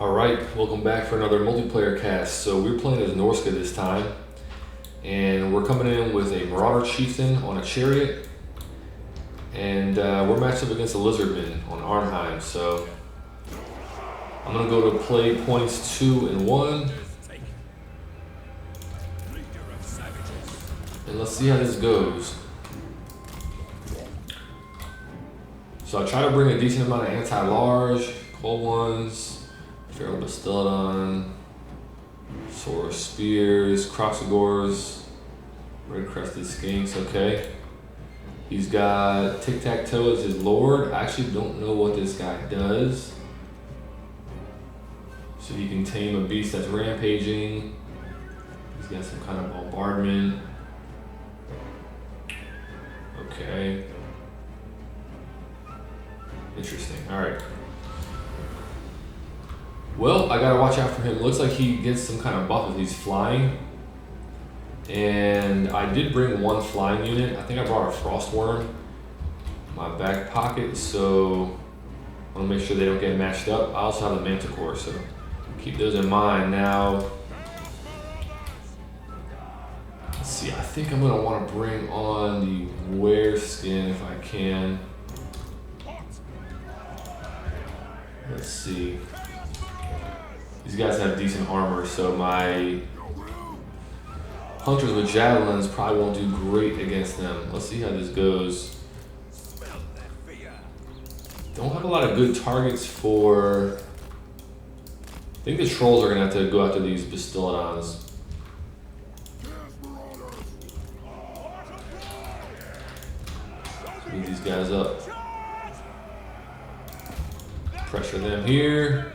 Alright, welcome back for another multiplayer cast. So we're playing as Norsca this time, and we're coming in with a Marauder Chieftain on a chariot, and we're matched up against the Lizardmen on Arnheim. So I'm going to go to play points 2 and 1, and let's see how this goes. So I try to bring a decent amount of anti-large, cold ones, Feral Bastillodon, Saurus Spears, Croxagores, Red Crested Skinks, okay. He's got Tiktaq'to as his lord. I actually don't know what this guy does. So he can tame a beast that's rampaging. He's got some kind of bombardment. Okay. Interesting, alright. Well, I gotta watch out for him. Looks like he gets some kind of buff if he's flying. And I did bring one flying unit. I think I brought a Frostworm in my back pocket, so I wanna make sure they don't get matched up. I also have a Manticore, so keep those in mind. Now, let's see, I think I'm gonna wanna bring on the Were skin if I can. Let's see. These guys have decent armor, so my hunters with javelins probably won't do great against them. Let's see how this goes. Don't have a lot of good targets for... I think the trolls are going to have to go after these Bastillodons. Move these guys up. Pressure them here.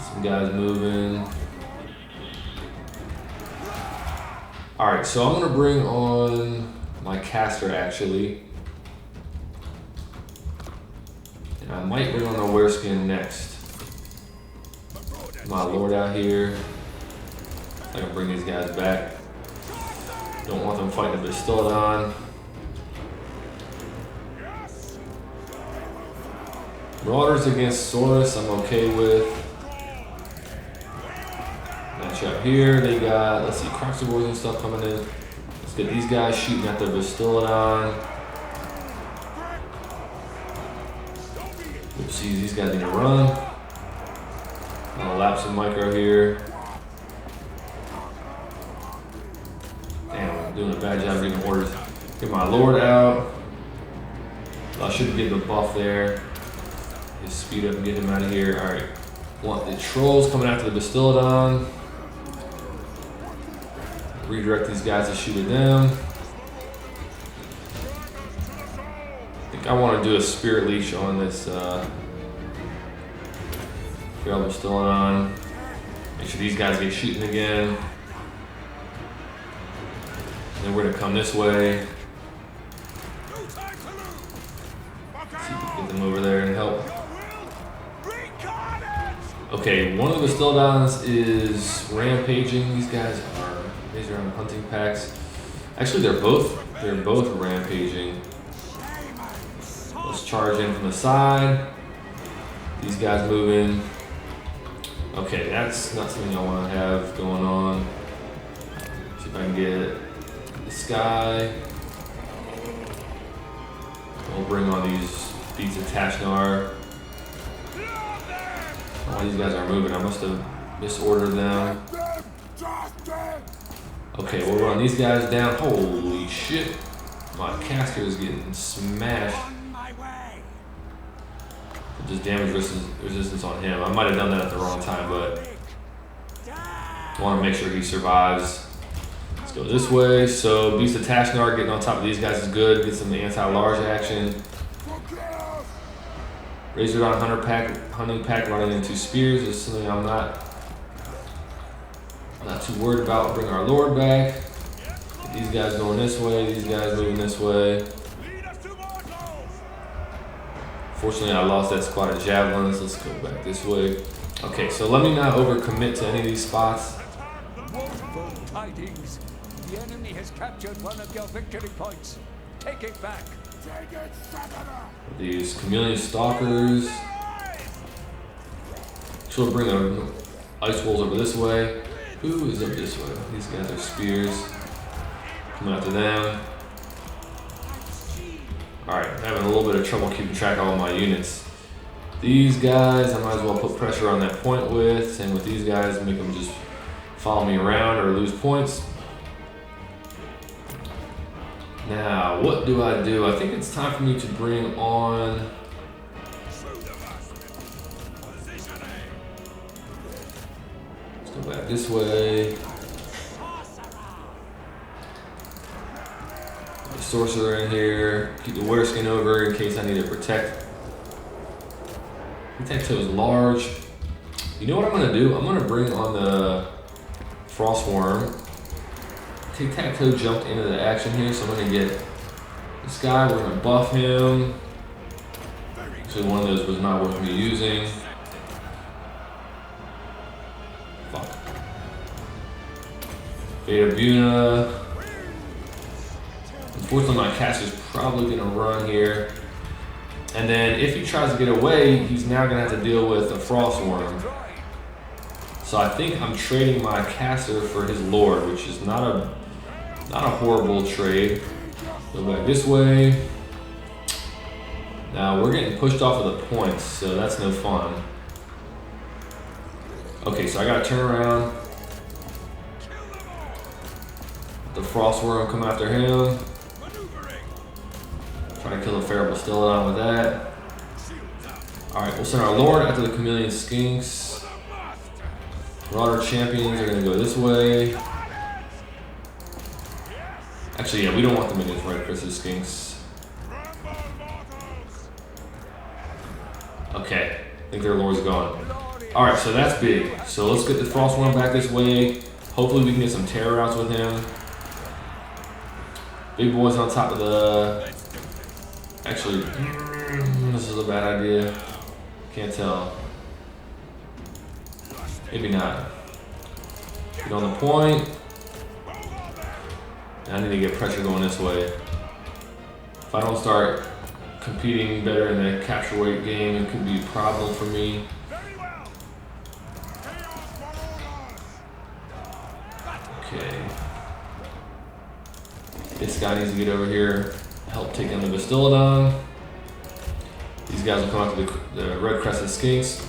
Some guys moving. Alright, so I'm gonna bring on my caster actually. And I might bring on a Were skin next. My lord out here. I can bring these guys back. Don't want them fighting the Bastillodon. Marauders against Saurus, I'm okay with. Match up here, they got, let's see, Croxagores and stuff coming in. Let's get these guys shooting at the Bastillodon. Oopsies, these guys need to run. I'm gonna lapse some micro here. Damn, I'm doing a bad job reading orders. Get my lord out. I should get the buff there. Just speed up and get him out of here. Alright. Want the trolls coming after the Bastillodon. Redirect these guys to shoot at them. I think I want to do a Spirit Leash on this Feral Bastillodon. Make sure these guys get shooting again. And then we're going to come this way. See if we can get them over there and help. Okay, one of the Bastillodons is rampaging. These guys are on hunting packs. Actually, they're both rampaging. Let's charge in from the side. These guys moving. Okay, that's not something I want to have going on. See if I can get this guy. We'll bring on these beats of Tashnar. Oh, these guys are moving. I must have misordered them. Okay, we'll run these guys down. Holy shit. My caster is getting smashed. Just damage resistance on him. I might have done that at the wrong time, but I want to make sure he survives. Let's go this way. So Beast of Tashnar getting on top of these guys is good. Get some anti-large action. Lizardmen hunting pack running into spears is something I'm not too worried about. Bring our lord back. Get these guys going this way. These guys moving this way. Fortunately, I lost that squad of javelins. Let's go back this way. Okay, so let me not overcommit to any of these spots. Greetings. The enemy has captured one of your victory points. Take it back. Take it, These chameleon stalkers. She'll bring the ice wolves over this way. Who is up this way? These guys are spears. Coming after them. Alright, having a little bit of trouble keeping track of all my units. These guys, I might as well put pressure on that point with. Same with these guys, make them just follow me around or lose points. Now, what do? I think it's time for me to bring on... Let's go back this way. The sorcerer in here. Keep the wereskin over in case I need to protect. Tiktaq'to is large. You know what I'm gonna do? I'm gonna bring on the frostworm. Tiktaq'to jumped into the action here, so I'm gonna get this guy. We're gonna buff him. Actually, one of those was not worth me using. Fuck. Beta Buna. Unfortunately, my caster's probably gonna run here. And then if he tries to get away, he's now gonna have to deal with a frostworm. So I think I'm trading my caster for his lord, which is not a horrible trade. Go back this way. Now we're getting pushed off of the points, so that's no fun. Okay, so I gotta turn around. The frostworm come after him. Try to kill the Feral Bastiladon with that. Alright, we'll send our Lord after the Chameleon Skinks. Marauder champions are going to go this way. Actually, yeah, we don't want them against Red Crested Skinks. Okay, I think their Lord's gone. Alright, so that's big. So let's get the Frostworm back this way. Hopefully we can get some terror routes with him. Big boy's on top of the... Actually, this is a bad idea. Can't tell. Maybe not. Get on the point. I need to get pressure going this way. If I don't start competing better in the capture weight game, it could be a problem for me. Okay. This guy needs to get over here. Help take down the Bastiladon. These guys will come after the Red Crested Skinks.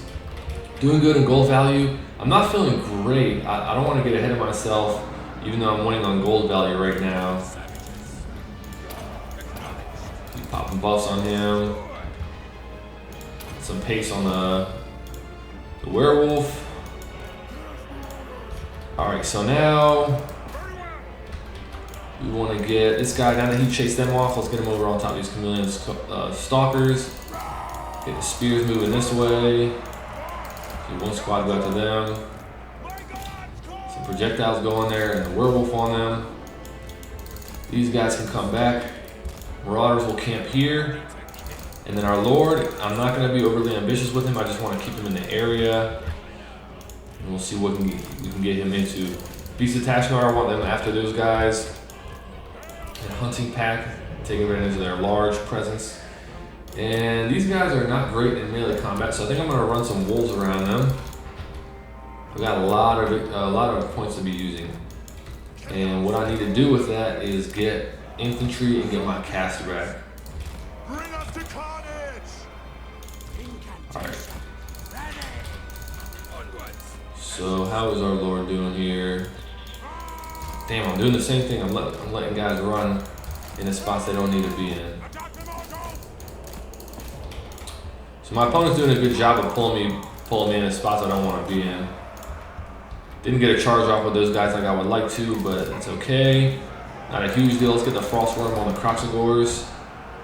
Doing good in gold value. I'm not feeling great. I don't want to get ahead of myself, even though I'm winning on gold value right now. Keep popping buffs on him. Some pace on the werewolf. Alright, so now we want to get this guy, now that he chased them off, let's get him over on top of these chameleon stalkers. Get the spears moving this way. So one squad go after them. Some projectiles go in there and the werewolf on them. These guys can come back. Marauders will camp here. And then our Lord, I'm not going to be overly ambitious with him. I just want to keep him in the area. And we'll see what we can get him into. Beast of Tashnar, I want them after those guys. And Hunting Pack, taking advantage of their large presence. And these guys are not great in melee combat, so I think I'm going to run some wolves around them. I've got a lot of points to be using. And what I need to do with that is get infantry and get my caster back. Bring us to carnage! Alright. So how is our Lord doing here? Damn, I'm doing the same thing. I'm letting guys run in the spots they don't need to be in. So my opponent's doing a good job of pulling me in spots I don't want to be in. Didn't get a charge off with those guys like I would like to, but it's okay. Not a huge deal. Let's get the Frostworm on the Croxagores.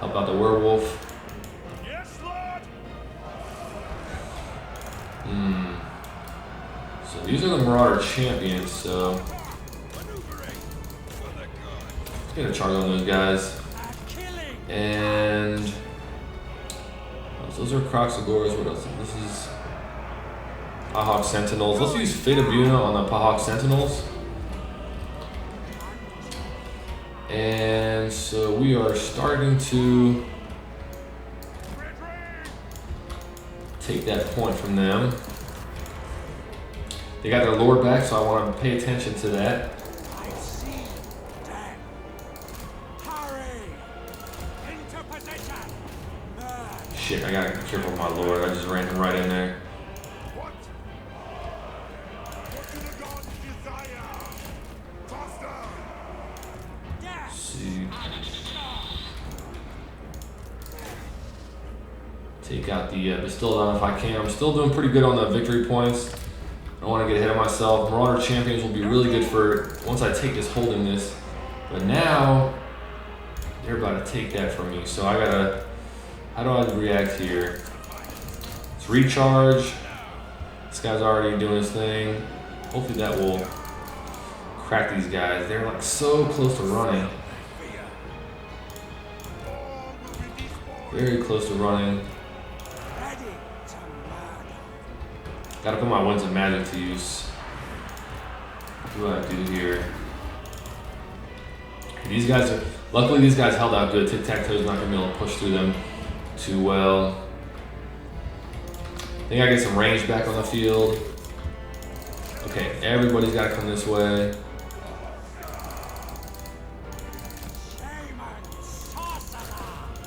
Help out the werewolf. Yes, Lord! So these are the Marauder champions, so let's get a charge on those guys. And those are Croxagores. What else? This is Pahawk Sentinels. Let's use Fate of Buna on the Pahawk Sentinels. And so we are starting to take that point from them. They got their lord back, so I want to pay attention to that. I see them. Hurry! Into position! Shit, I gotta be careful with my lord. I just ran him right in there. What? What do the gods desire? Faster! Let's see. Take out the Bastildon if I can. I'm still doing pretty good on the victory points. I don't want to get ahead of myself. Marauder champions will be really good for once I take this holding this. But now they're about to take that from me. So I gotta, how do I react here? Let's recharge. This guy's already doing his thing. Hopefully that will crack these guys. They're like so close to running. Very close to running. Gotta put my winds of magic to use. What do I do here? These guys are, luckily these guys held out good. Tic-Tac-Toe's not gonna be able to push through them too well. I think I get some range back on the field. Okay, everybody's gotta come this way.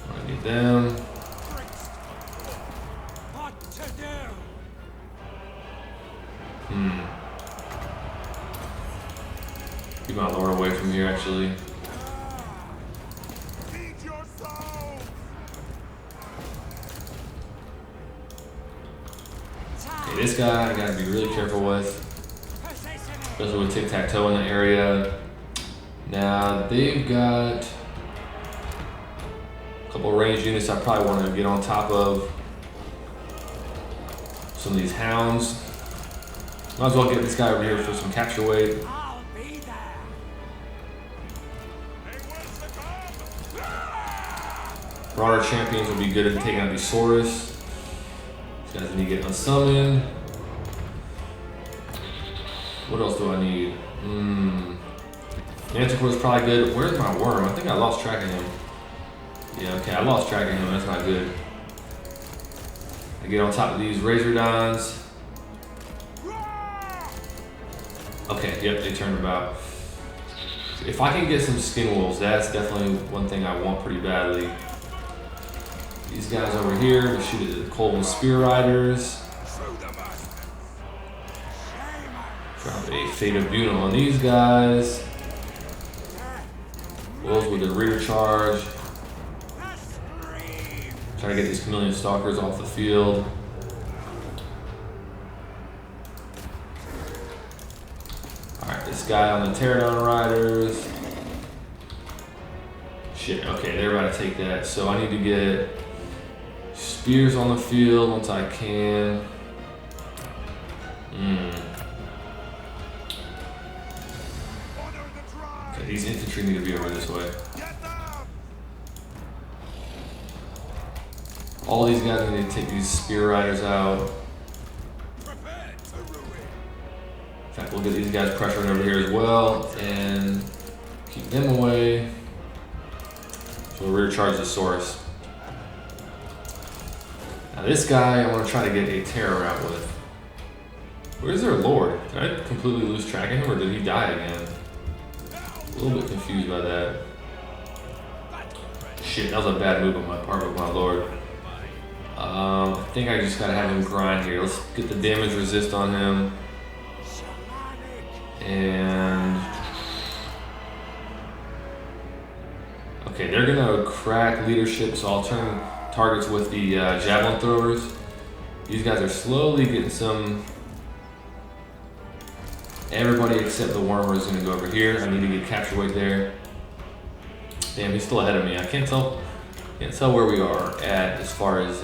I need them. Keep my lord away from here, actually. Feed your soul! Okay, this guy I gotta be really careful with. Especially with Tic-Tac-Toe in the area. Now, they've got a couple ranged units I probably want to get on top of. Some of these hounds. Might as well get this guy over here for some capture weight. I'll be there. Hey, where's the gun? Marauder champions will be good at taking out these Saurus. These guys need to get unsummoned. What else do I need? Manticore is probably good. Where's my worm? I think I lost track of him. Yeah, okay, I lost track of him. That's not good. I get on top of these Lizardmen. Okay, yep, they turned about. If I can get some skin wolves, that's definitely one thing I want pretty badly. These guys over here, we shoot at the Colvin Spear Riders. Drop a Fate of Bunum on these guys. Wolves with a rear charge. Try to get these Chameleon Stalkers off the field. Alright, this guy on the Pterodon Riders. Shit, okay, they're about to take that. So I need to get spears on the field once I can. Okay, these infantry need to be over this way. All these guys need to take these spear riders out. In fact, we'll get these guys pressuring over here as well and keep them away. So we'll rear charge the Saurus. Now this guy I want to try to get a terror out with. Where's their lord? Did I completely lose track of him or did he die again? A little bit confused by that. Shit, that was a bad move on my part with my lord. I think I just gotta have him grind here. Let's get the damage resist on him. And okay, they're gonna crack leadership, so I'll turn targets with the javelin throwers. These guys are slowly getting some. Everybody except the Wormer is gonna go over here. I need to get capture weight there. Damn, he's still ahead of me. I can't tell where we are at as far as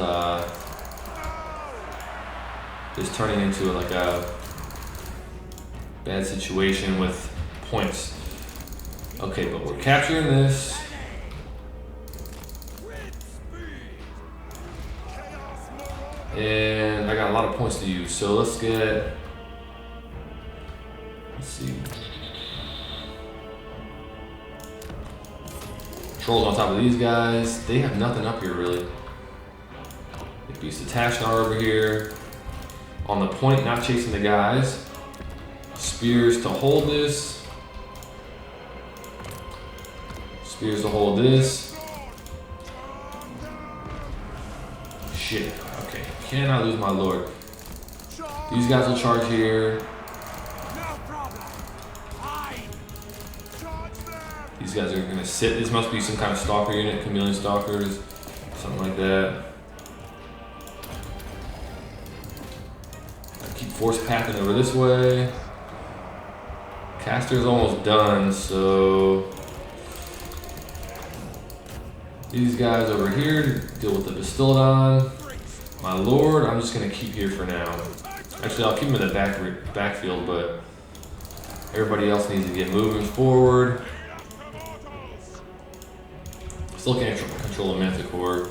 this turning into like a bad situation with points. Okay, but we're capturing this. And I got a lot of points to use, so let's see. Trolls on top of these guys. They have nothing up here really. Beast of Tashnar over here. On the point, not chasing the guys. Spears to hold this. Spears to hold this. Shit. Okay. Cannot lose my lord. These guys will charge here. These guys are gonna sit. This must be some kind of stalker unit, chameleon stalkers, something like that. I keep force pathing over this way. Caster's almost done, so these guys over here deal with the Bastillodon. My lord, I'm just gonna keep here for now. Actually, I'll keep him in the backfield, but everybody else needs to get moving forward. Still can't control the Manticore.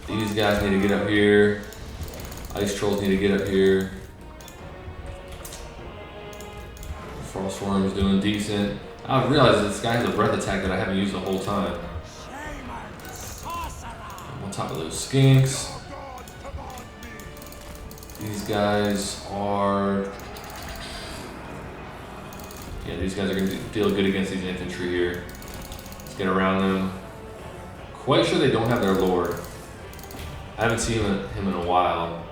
These guys need to get up here. Ice Trolls need to get up here. Frostworm's doing decent. I realized this guy has a breath attack that I haven't used the whole time. I'm on top of those skinks. These guys are... Yeah, these guys are going to feel good against these infantry here. Let's get around them. Quite sure they don't have their lord. I haven't seen him in a while.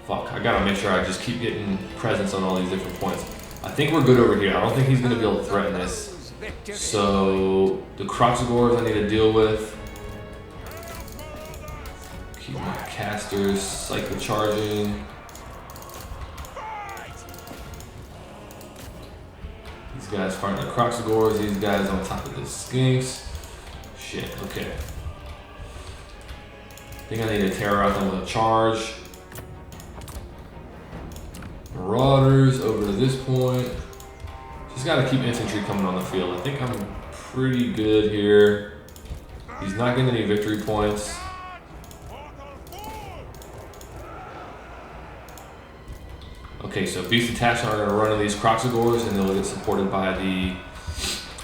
Fuck, I gotta make sure I just keep getting presence on all these different points. I think we're good over here. I don't think he's gonna be able to threaten this. So, the Croxagores I need to deal with. Keep my casters cycle charging. These guys fighting the Croxagores, these guys on top of the Skinks. Shit, okay. I think I need to tear out them with a charge. Marauders over to this point. Just gotta keep infantry coming on the field. I think I'm pretty good here. He's not getting any victory points. Okay, so Beast of Tashnar are gonna run into these Croxagores and they'll get supported by the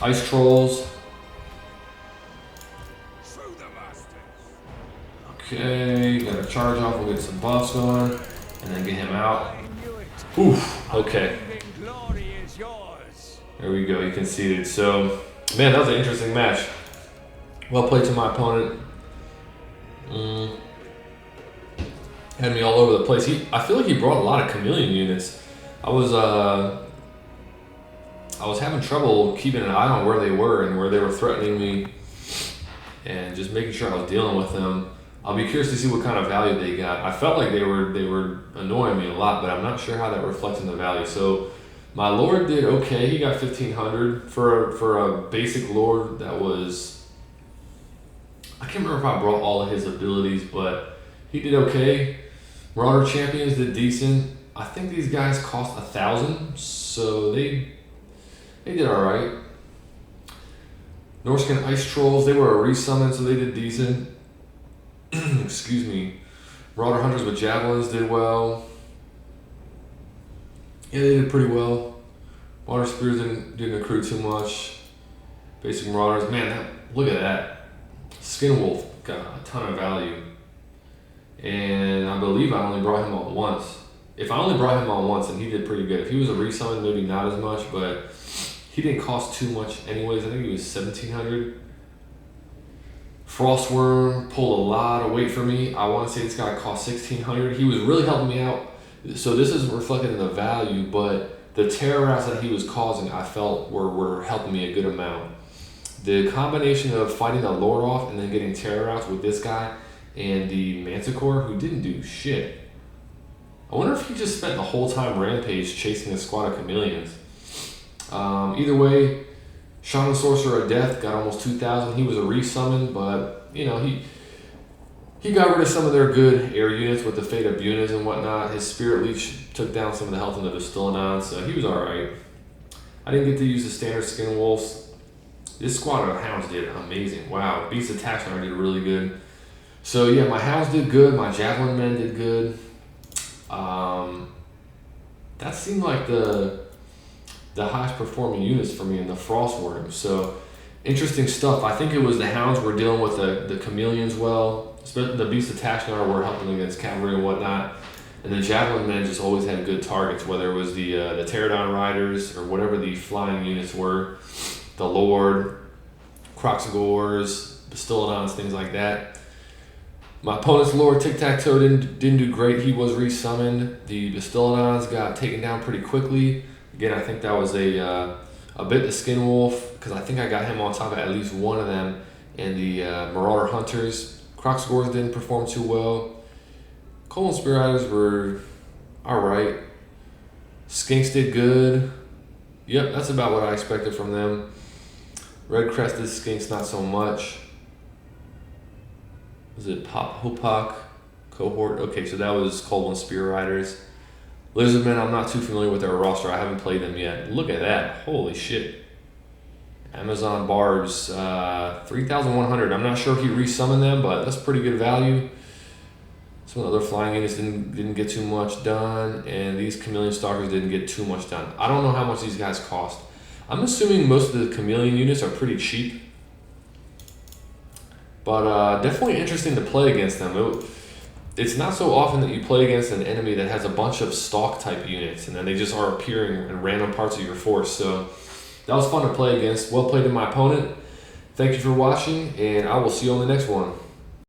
Ice Trolls. Okay, gotta charge off, we'll get some buffs going, and then get him out. Oof, okay. There we go, he conceded. So, man, that was an interesting match. Well played to my opponent. Had me all over the place. I feel like he brought a lot of chameleon units. I was having trouble keeping an eye on where they were and where they were threatening me, and just making sure I was dealing with them. I'll be curious to see what kind of value they got. I felt like they were annoying me a lot, but I'm not sure how that reflects in the value. So my lord did okay. He got 1,500 for a basic lord that was. I can't remember if I brought all of his abilities, but he did okay. Marauder champions did decent. I think these guys cost 1,000, so they did all right. Norsca Ice Trolls, they were a resummon, so they did decent. Excuse me. Marauder Hunters with Javelins did well. Yeah, they did pretty well. Water Spears didn't accrue too much. Basic Marauders, man, look at that. Skin Wolf got a ton of value. And I believe I only brought him on once. If I only brought him on once, then he did pretty good. If he was a resummon, maybe not as much, but he didn't cost too much anyways. I think he was 1,700. Frostworm pulled a lot of weight for me. I want to say this guy cost 1,600. He was really helping me out. So this isn't reflected in the value, but the terror routes that he was causing, I felt were helping me a good amount. The combination of fighting the Lord off and then getting terror routes with this guy and the Manticore, who didn't do shit. I wonder if he just spent the whole time Rampage chasing a squad of chameleons. Either way, Shaman Sorcerer of Death got almost 2,000. He was a resummon, but you know he got rid of some of their good air units with the Fate of Bunas and whatnot. His Spirit Leech took down some of the health in the Bastillodon, so he was alright. I didn't get to use the standard Skin Wolves. This squad of Hounds did amazing. Wow, Beast of Tashnar did really good. So yeah, my Hounds did good, my Javelin Men did good. That seemed like the the highest performing units for me in the Frostworm. So interesting stuff. I think it was the Hounds were dealing with the Chameleons well. The Beasts of Tashnar were helping against cavalry and whatnot. And the Javelin Men just always had good targets, whether it was the Pterodon Riders or whatever the flying units were. The Lord, Croxagores, Bastillodons, things like that. My opponent's Lord, Tiktaq'to, didn't do great. He was resummoned. The Bastillodons got taken down pretty quickly. Again, I think that was a bit the Skin Wolf, because I think I got him on top of at least one of them. And the Marauder Hunters. Croxagores didn't perform too well. Colon Spear Riders were alright. Skinks did good. Yep, that's about what I expected from them. Red Crested Skinks, not so much. Was it Hopak cohort? Okay, so that was Colon Spear Riders. Lizardmen, I'm not too familiar with their roster. I haven't played them yet. Look at that. Holy shit. Amazon Barbs, 3,100. I'm not sure if he resummoned them, but that's pretty good value. Some of the other flying units didn't get too much done, and these Chameleon Stalkers didn't get too much done. I don't know how much these guys cost. I'm assuming most of the Chameleon units are pretty cheap, but definitely interesting to play against them. It's not so often that you play against an enemy that has a bunch of stalk type units, and then they just are appearing in random parts of your force. So that was fun to play against. Well played to my opponent. Thank you for watching, and I will see you on the next one.